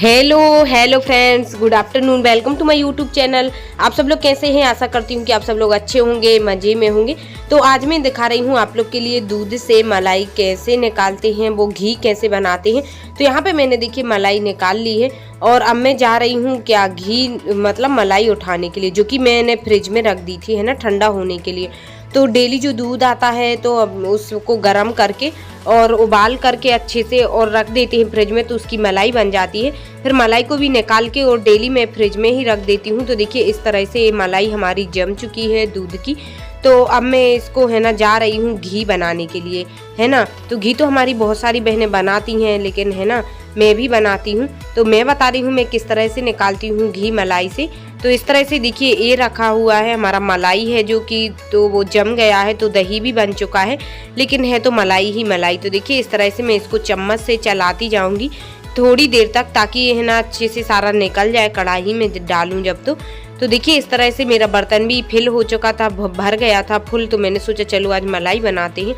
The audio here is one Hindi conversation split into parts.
Hello hello friends, good afternoon. Welcome to my YouTube channel. आप सब लोग कैसे हैं? आशा करती हूँ कि आप सब लोग अच्छे होंगे, मज़े में होंगे। तो आज मैं दिखा रही हूँ आप लोग के लिए दूध से मलाई कैसे निकालते हैं, वो घी कैसे बनाते हैं। तो यहाँ पे मैंने देखिए मलाई निकाल ली है और अब मैं जा रही हूँ क्या घी मतलब मलाई उठाने के लिए, जो कि मैंने फ्रिज में रख दी थी है ना, ठंडा होने के लिए। तो डेली जो दूध आता है तो अब उसको गर्म करके और उबाल करके अच्छे से और रख देते हैं फ्रिज में, तो उसकी मलाई बन जाती है। फिर मलाई को भी निकाल के और डेली मैं फ्रिज में ही रख देती हूँ। तो देखिए इस तरह से मलाई हमारी जम चुकी है दूध की। तो अब मैं इसको है ना जा रही हूँ घी बनाने के लिए, है ना। तो घी तो हमारी बहुत सारी बहनें बनाती हैं, लेकिन है ना मैं भी बनाती हूँ। तो मैं बता रही हूँ मैं किस तरह से निकालती हूँ घी मलाई से। तो इस तरह से देखिए ये रखा हुआ है हमारा मलाई है, जो कि तो वो जम गया है, तो दही भी बन चुका है, लेकिन है तो मलाई ही मलाई। तो देखिए इस तरह से मैं इसको चम्मच से चलाती जाऊंगी थोड़ी देर तक, ताकि ये है ना अच्छे से सारा निकल जाए कढ़ाई में डालूं जब। तो देखिए इस तरह से मेरा बर्तन भी फिल हो चुका था, भर गया था फुल। तो मैंने सोचा चलो आज मलाई बनाते हैं।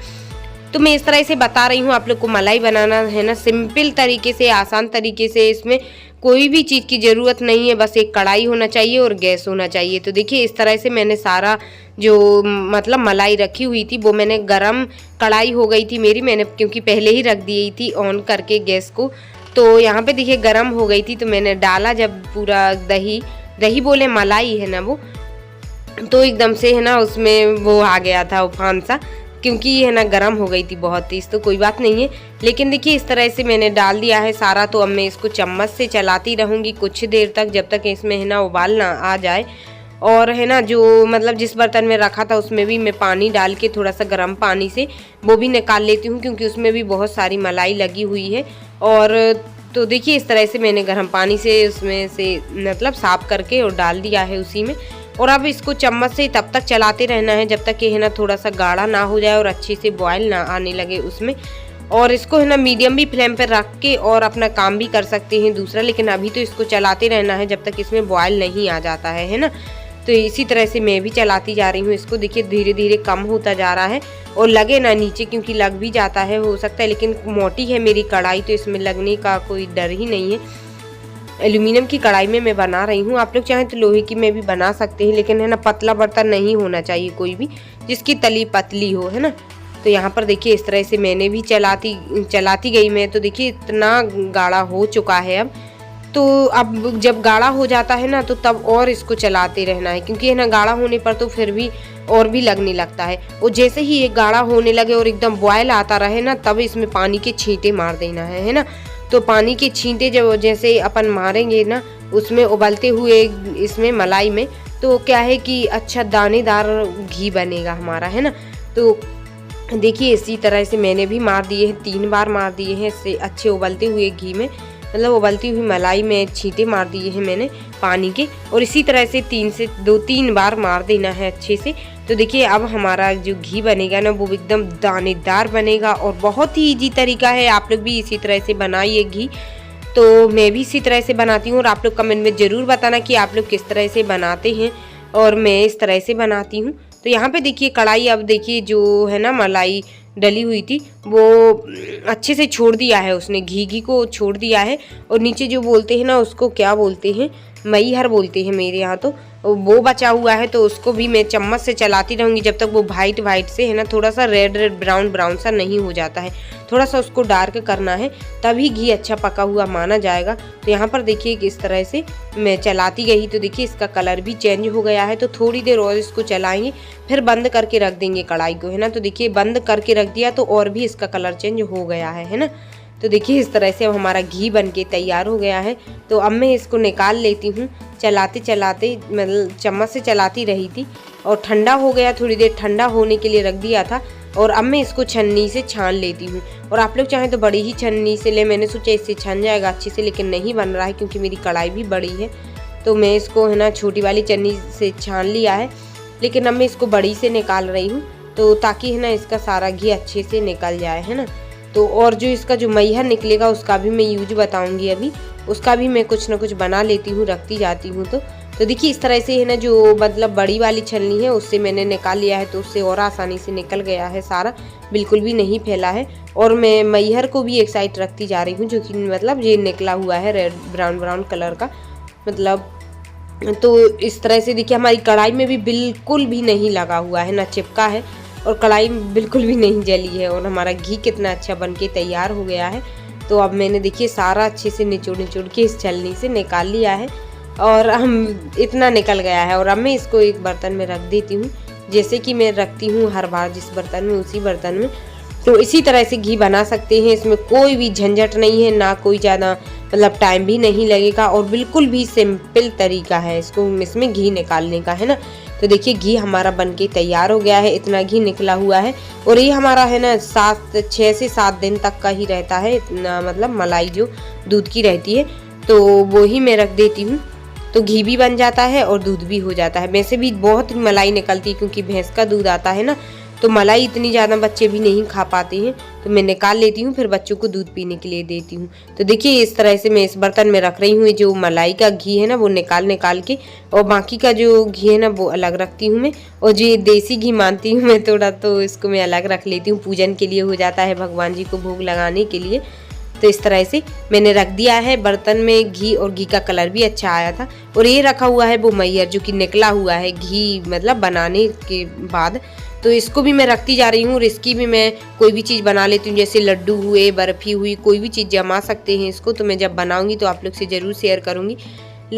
तो मैं इस तरह से बता रही हूँ आप लोग को मलाई बनाना, है ना, सिंपल तरीके से, आसान तरीके से। इसमें कोई भी चीज़ की ज़रूरत नहीं है, बस एक कढ़ाई होना चाहिए और गैस होना चाहिए। तो देखिए इस तरह से मैंने सारा जो मतलब मलाई रखी हुई थी वो मैंने गरम कढ़ाई हो गई थी मेरी, मैंने क्योंकि पहले ही रख दी थी ऑन करके गैस को। तो यहाँ पे देखिए गरम हो गई थी, तो मैंने डाला जब पूरा दही, दही बोले मलाई है ना वो, तो एकदम से है ना उसमें वो आ गया था उफान सा, क्योंकि है ना गर्म हो गई थी बहुत तेज। तो कोई बात नहीं है, लेकिन देखिए इस तरह से मैंने डाल दिया है सारा। तो अब मैं इसको चम्मच से चलाती रहूँगी कुछ देर तक, जब तक इसमें है ना उबाल ना आ जाए। और है ना जो मतलब जिस बर्तन में रखा था उसमें भी मैं पानी डाल के थोड़ा सा गर्म पानी से वो भी निकाल लेती हूँ, क्योंकि उसमें भी बहुत सारी मलाई लगी हुई है। और तो देखिए इस तरह से मैंने गर्म पानी से उसमें से मतलब साफ करके और डाल दिया है उसी में। और अब इसको चम्मच से तब तक चलाते रहना है जब तक ये है ना थोड़ा सा गाढ़ा ना हो जाए और अच्छे से बॉयल ना आने लगे उसमें। और इसको है ना मीडियम भी फ्लेम पर रख के और अपना काम भी कर सकते हैं दूसरा, लेकिन अभी तो इसको चलाते रहना है जब तक इसमें बॉयल नहीं आ जाता है ना। तो इसी तरह से मैं भी चलाती जा रही हूँ इसको। देखिए धीरे धीरे कम होता जा रहा है और लगे ना नीचे, क्योंकि लग भी जाता है हो सकता है, लेकिन मोटी है मेरी कढ़ाई तो इसमें लगने का कोई डर ही नहीं है। एल्यूमिनियम की कढ़ाई में मैं बना रही हूँ, आप लोग चाहें तो लोहे की में भी बना सकते हैं, लेकिन है ना पतला बर्तन नहीं होना चाहिए कोई भी, जिसकी तली पतली हो, है ना। तो यहाँ पर देखिए इस तरह से मैंने भी चलाती गई मैं। तो देखिए इतना गाढ़ा हो चुका है अब। तो अब जब गाढ़ा हो जाता है ना तो तब और इसको चलाते रहना है, क्योंकि है ना गाढ़ा होने पर तो फिर भी और भी लगने लगता है। और जैसे ही ये गाढ़ा होने लगे और एकदम बॉयल आता रहे ना, तब इसमें पानी के छींटे मार देना है ना। तो पानी के छींटे जब जैसे अपन मारेंगे ना उसमें उबलते हुए इसमें मलाई में, तो क्या है कि अच्छा दानेदार घी बनेगा हमारा, है ना। तो देखिए इसी तरह से मैंने भी मार दिए हैं, 3 बार मार दिए हैं इससे अच्छे उबलते हुए घी में, मतलब उबलती हुई मलाई में छींटे मार दिए हैं मैंने पानी के। और इसी तरह से 2-3 बार मार देना है अच्छे से। तो देखिए अब हमारा जो घी बनेगा ना वो एकदम दानेदार बनेगा और बहुत ही इजी तरीका है। आप लोग भी इसी तरह से बनाइए घी। तो मैं भी इसी तरह से बनाती हूँ और आप लोग कमेंट में ज़रूर बताना कि आप लोग किस तरह से बनाते हैं, और मैं इस तरह से बनाती हूँ। तो यहाँ पे देखिए कढ़ाई, अब देखिए जो है ना मलाई डली हुई थी वो अच्छे से छोड़ दिया है उसने, घी को छोड़ दिया है। और नीचे जो बोलते हैं ना उसको क्या बोलते हैं, मईहर बोलते हैं मेरे यहाँ, तो वो बचा हुआ है। तो उसको भी मैं चम्मच से चलाती रहूँगी जब तक वो वाइट से है ना थोड़ा सा रेड ब्राउन सा नहीं हो जाता है। थोड़ा सा उसको डार्क करना है, तभी घी अच्छा पका हुआ माना जाएगा। तो यहाँ पर देखिए इस तरह से मैं चलाती गई, तो देखिए इसका कलर भी चेंज हो गया है। तो थोड़ी देर और इसको चलाएंगे, फिर बंद करके रख देंगे कढ़ाई को, है ना। तो देखिए बंद करके रख दिया तो और भी इसका कलर चेंज हो गया है ना। तो देखिए इस तरह से अब हमारा घी बनके तैयार हो गया है। तो अब मैं इसको निकाल लेती हूँ, चलाते चलाते मतलब चम्मच से चलाती रही थी और ठंडा हो गया, थोड़ी देर ठंडा होने के लिए रख दिया था। और अब मैं इसको छन्नी से छान लेती हूँ। और आप लोग चाहें तो बड़ी ही छन्नी से ले, मैंने सोचा इससे छन जाएगा अच्छे से, लेकिन नहीं बन रहा है क्योंकि मेरी कढ़ाई भी बड़ी है। तो मैं इसको है ना छोटी वाली छन्नी से छान लिया है, लेकिन अब मैं इसको बड़ी से निकाल रही हूँ, तो ताकि है ना इसका सारा घी अच्छे से निकल जाए, है ना। तो और जो इसका जो मईहर निकलेगा उसका भी मैं यूज बताऊंगी अभी, उसका भी मैं कुछ ना कुछ बना लेती हूँ, रखती जाती हूँ। तो तो देखिए इस तरह से है ना, जो मतलब बड़ी वाली छलनी है उससे मैंने निकाल लिया है, तो उससे और आसानी से निकल गया है सारा, बिल्कुल भी नहीं फैला है। और मैं मैहर को भी एक साइड रखती जा रही हूँ, जो कि मतलब ये निकला हुआ है रेड ब्राउन ब्राउन कलर का, मतलब तो इस तरह से देखिए हमारी कढ़ाई में भी बिल्कुल भी नहीं लगा हुआ है, ना चिपका है, और कढ़ाई बिल्कुल भी नहीं जली है, और हमारा घी कितना अच्छा बन के तैयार हो गया है। तो अब मैंने देखिए सारा अच्छे से निचोड़ निचोड़ के इस छलनी से निकाल लिया है, और हम इतना निकल गया है। और अब मैं इसको एक बर्तन में रख देती हूँ, जैसे कि मैं रखती हूँ हर बार जिस बर्तन में, उसी बर्तन में। तो इसी तरह से घी बना सकते हैं, इसमें कोई भी झंझट नहीं है, ना कोई ज़्यादा मतलब टाइम भी नहीं लगेगा, और बिल्कुल भी सिंपल तरीका है इसको इसमें घी निकालने का, है ना। तो देखिए घी हमारा बनके तैयार हो गया है, इतना घी निकला हुआ है, और ये हमारा है ना 6 से 7 दिन तक का ही रहता है, इतना मतलब मलाई जो दूध की रहती है, तो वो ही मैं रख देती हूँ। तो घी भी बन जाता है और दूध भी हो जाता है। वैसे भी बहुत मलाई निकलती है, क्योंकि भैंस का दूध आता है ना, तो मलाई इतनी ज़्यादा बच्चे भी नहीं खा पाते हैं, तो मैं निकाल लेती हूँ, फिर बच्चों को दूध पीने के लिए देती हूँ। तो देखिए इस तरह से मैं इस बर्तन में रख रही हूँ, जो मलाई का घी है ना वो निकाल के, और बाकी का जो घी है ना वो अलग रखती हूँ मैं, और जो देसी घी मानती हूँ मैं थोड़ा, तो इसको मैं अलग रख लेती हूँ, पूजन के लिए हो जाता है, भगवान जी को भोग लगाने के लिए। तो इस तरह से मैंने रख दिया है बर्तन में घी, और घी का कलर भी अच्छा आया था। और ये रखा हुआ है वो मैहर, जो कि निकला हुआ है घी मतलब बनाने के बाद, तो इसको भी मैं रखती जा रही हूँ। और इसकी भी मैं कोई भी चीज़ बना लेती हूँ, जैसे लड्डू हुए, बर्फ़ी हुई, कोई भी चीज़ जमा सकते हैं इसको। तो मैं जब बनाऊँगी तो आप लोग से ज़रूर शेयर करूँगी।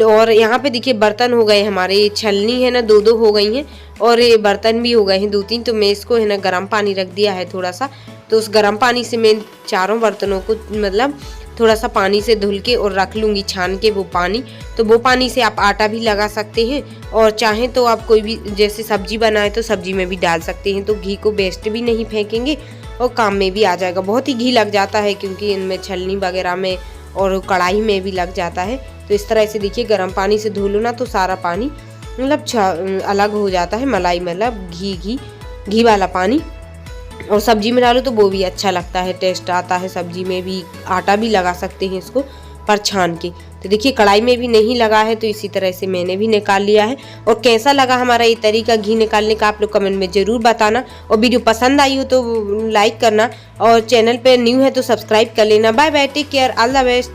और यहाँ पे देखिए बर्तन हो गए हमारे, छलनी है ना 2-2 हो गई हैं, और ये बर्तन भी हो गए हैं 2-3। तो मैं इसको है ना गर्म पानी रख दिया है थोड़ा सा, तो उस गर्म पानी से मैं चारों बर्तनों को मतलब थोड़ा सा पानी से धुल के और रख लूँगी छान के वो पानी। तो वो पानी से आप आटा भी लगा सकते हैं, और चाहें तो आप कोई भी जैसे सब्जी बनाए तो सब्जी में भी डाल सकते हैं। तो घी को वेस्ट भी नहीं फेंकेंगे और काम में भी आ जाएगा। बहुत ही घी लग जाता है, क्योंकि इनमें छलनी वगैरह में और कढ़ाई में भी लग जाता है। तो इस तरह से देखिए गर्म पानी से धो लो ना, तो सारा पानी मतलब अलग हो जाता है, मलाई मतलब घी वाला पानी। और सब्जी में डालो तो वो भी अच्छा लगता है, टेस्ट आता है सब्जी में भी। आटा भी लगा सकते हैं इसको पर छान के। तो देखिए कढ़ाई में भी नहीं लगा है, तो इसी तरह से मैंने भी निकाल लिया है। और कैसा लगा हमारा ये तरीका घी निकालने का, आप लोग कमेंट में ज़रूर बताना। और वीडियो पसंद आई हो तो लाइक करना, और चैनल पे न्यू है तो सब्सक्राइब कर लेना। Bye bye, take care, all the best.